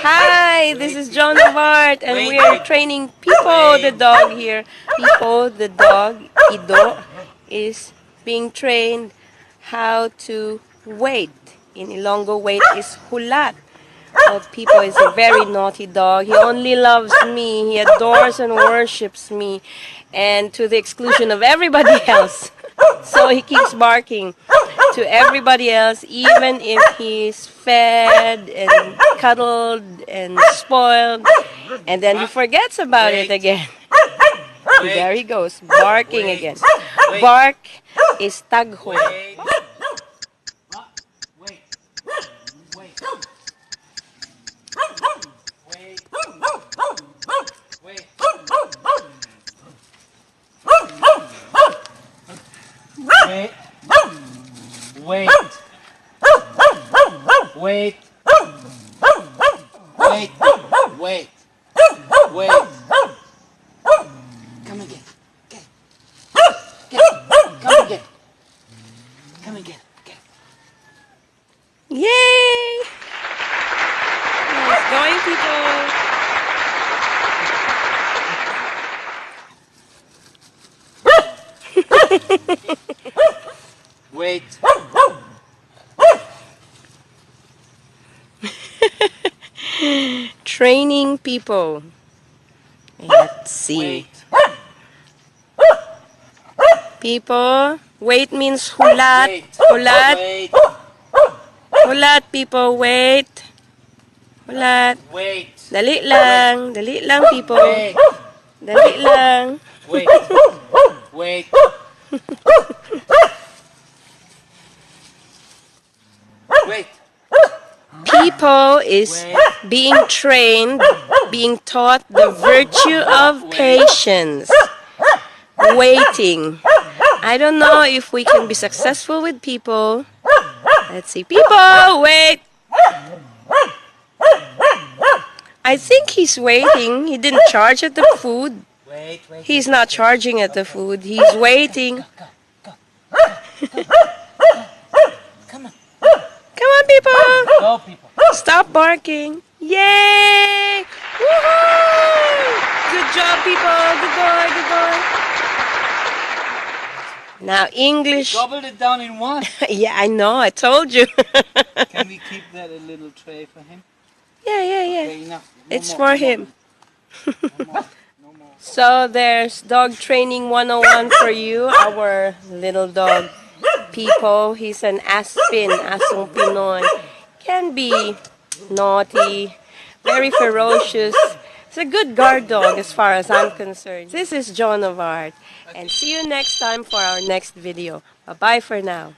Hi, this is John of Art, and we are training Pipo the dog here. Pipo the dog, Ido, is being trained how to wait. In Ilonggo, wait is Hulat. Well, Pipo is a very naughty dog. He only loves me. He adores and worships me, and to the exclusion of everybody else. So he keeps barking to everybody else, even if he's fed and cuddled and spoiled, and then he forgets about it again. There he goes, barking again. Bark is tagho. Wait. Wait. Wait. Wait. Wait. Come again. Get. Come again. Come again. Get. Yay! Nice going, people. Wait. Training people. Let's see. People, wait means hulat. Hulat. Hulat, people, wait. Hulat. Wait. Dali lang. Dali lang, people. Dali lang. Wait. Wait. Wait. People is being trained, being taught the virtue of patience. Waiting. I don't know if we can be successful with people. Let's see. People, wait. I think he's waiting. He didn't charge at the food. He's not charging at the food. He's waiting. Come on, people. Go, people. Stop barking. Yay! Woohoo! Good job, people. Good boy, good boy. Now, English. Gobbled it down in one. Yeah, I know. I told you. Can we keep that a little tray for him? Yeah. Okay, enough. No It's more, for no him. More. No more. No more. So, there's dog training 101 for you. Our little dog, Pipo. He's an Aspin, Asong Pinoy. Can be naughty, very ferocious. It's a good guard dog as far as I'm concerned. This is John of Art, and see you next time for our next video. Bye-bye for now.